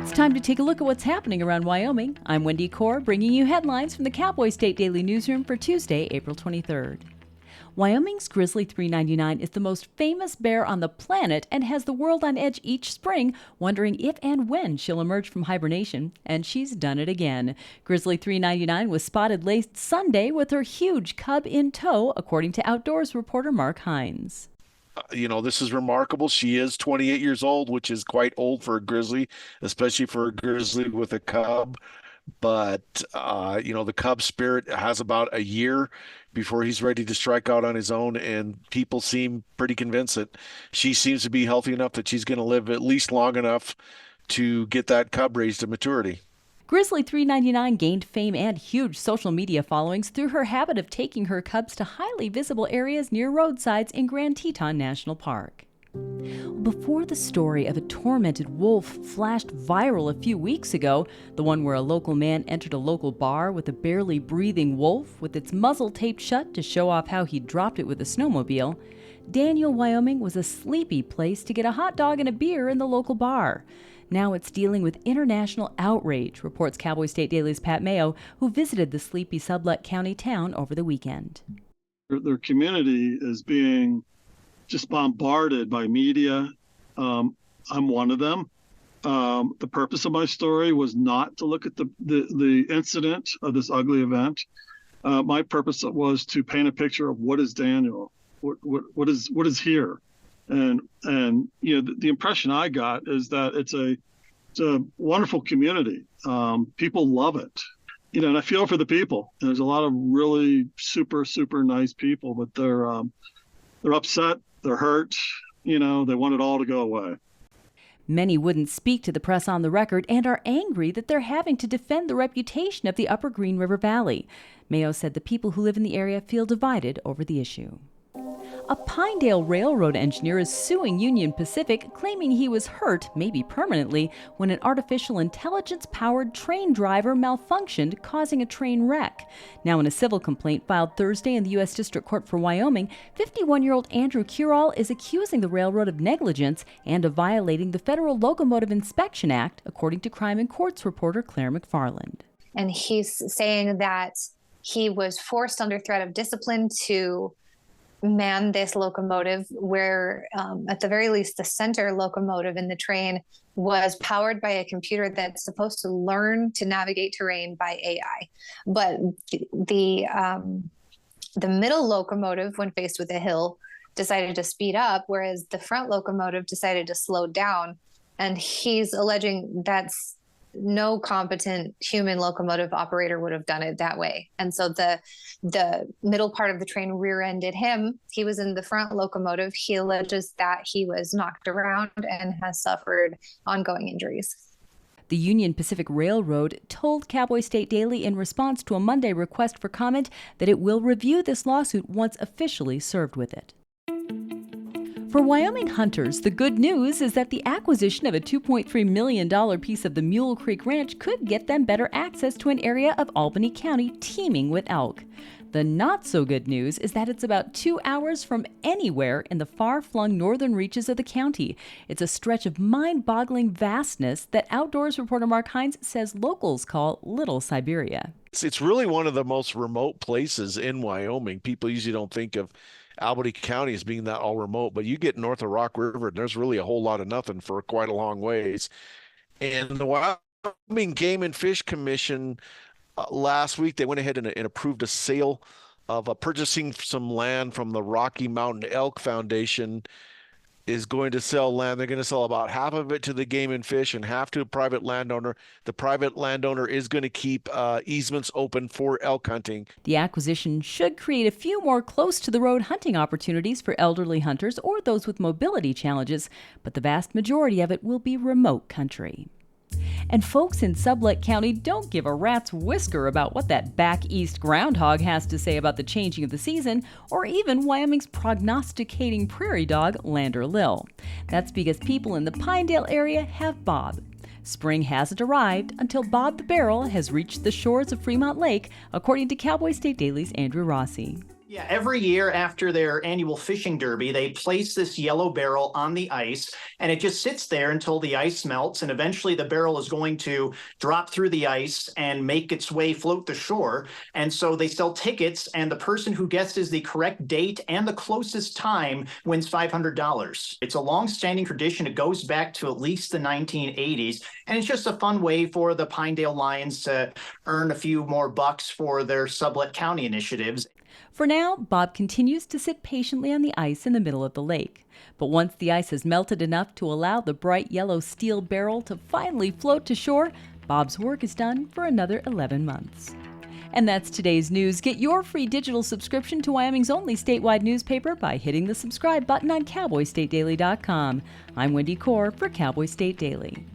It's time to take a look at what's happening around Wyoming. I'm Wendy Corr, bringing you headlines from the Cowboy State Daily newsroom for Tuesday, April 23rd. Wyoming's Grizzly 399 is the most famous bear on the planet and has the world on edge each spring, wondering if and when she'll emerge from hibernation. And she's done it again. Grizzly 399 was spotted late Sunday with her huge cub in tow, according to Outdoors reporter Mark Hines. This is remarkable. She is 28 years old, which is quite old for a grizzly, especially for a grizzly with a cub. But, the cub spirit has about a year before he's ready to strike out on his own, and people seem pretty convinced that she seems to be healthy enough that she's going to live at least long enough to get that cub raised to maturity. Grizzly 399 gained fame and huge social media followings through her habit of taking her cubs to highly visible areas near roadsides in Grand Teton National Park. Before the story of a tormented wolf flashed viral a few weeks ago, the one where a local man entered a local bar with a barely breathing wolf with its muzzle taped shut to show off how he dropped it with a snowmobile, Daniel, Wyoming was a sleepy place to get a hot dog and a beer in the local bar. Now it's dealing with international outrage, reports Cowboy State Daily's Pat Mayo, who visited the sleepy Sublette County town over the weekend. Their community is being just bombarded by media. I'm one of them. The purpose of my story was not to look at the incident of this ugly event. My purpose was to paint a picture of what is Daniel, what is here. And the impression I got is that it's a wonderful community. People love it, and I feel for the people. There's a lot of really super nice people, but they're upset, they're hurt, they want it all to go away. Many wouldn't speak to the press on the record and are angry that they're having to defend the reputation of the Upper Green River Valley. Mayo said the people who live in the area feel divided over the issue. A Pinedale Railroad engineer is suing Union Pacific, claiming he was hurt, maybe permanently, when an artificial intelligence-powered train driver malfunctioned, causing a train wreck. Now, in a civil complaint filed Thursday in the U.S. District Court for Wyoming, 51-year-old Andrew Curall is accusing the railroad of negligence and of violating the Federal Locomotive Inspection Act, according to Crime and Courts reporter Claire McFarland. And he's saying that he was forced under threat of discipline to man this locomotive where, at the very least, the center locomotive in the train was powered by a computer that's supposed to learn to navigate terrain by AI. But the middle locomotive, when faced with a hill, decided to speed up, whereas the front locomotive decided to slow down. And he's alleging that's no competent human locomotive operator would have done it that way. And so the middle part of the train rear-ended him. He was in the front locomotive. He alleges that he was knocked around and has suffered ongoing injuries. The Union Pacific Railroad told Cowboy State Daily in response to a Monday request for comment that it will review this lawsuit once officially served with it. For Wyoming hunters, the good news is that the acquisition of a $2.3 million piece of the Mule Creek Ranch could get them better access to an area of Albany County teeming with elk. The not-so-good news is that it's about 2 hours from anywhere in the far-flung northern reaches of the county. It's a stretch of mind-boggling vastness that Outdoors reporter Mark Hines says locals call Little Siberia. It's really one of the most remote places in Wyoming. People usually don't think of Albany County as being that all remote, but you get north of Rock River and there's really a whole lot of nothing for quite a long ways. And the Wyoming Game and Fish Commission last week, they went ahead and approved a sale of purchasing some land from the Rocky Mountain Elk Foundation. Is going to sell land. They're going to sell about half of it to the Game and Fish and half to a private landowner. The private landowner is going to keep easements open for elk hunting. The acquisition should create a few more close-to-the-road hunting opportunities for elderly hunters or those with mobility challenges, but the vast majority of it will be remote country. And folks in Sublette County don't give a rat's whisker about what that back east groundhog has to say about the changing of the season, or even Wyoming's prognosticating prairie dog, Lander Lil. That's because people in the Pinedale area have Bob. Spring hasn't arrived until Bob the Barrel has reached the shores of Fremont Lake, according to Cowboy State Daily's Andrew Rossi. Yeah, every year after their annual fishing derby, they place this yellow barrel on the ice, and it just sits there until the ice melts, and eventually the barrel is going to drop through the ice and make its way float to shore. And so they sell tickets, and the person who guesses the correct date and the closest time wins $500. It's a long-standing tradition. It goes back to at least the 1980s, and it's just a fun way for the Pinedale Lions to earn a few more bucks for their Sublette County initiatives. For now, Bob continues to sit patiently on the ice in the middle of the lake. But once the ice has melted enough to allow the bright yellow steel barrel to finally float to shore, Bob's work is done for another 11 months. And that's today's news. Get your free digital subscription to Wyoming's only statewide newspaper by hitting the subscribe button on CowboyStateDaily.com. I'm Wendy Corr for Cowboy State Daily.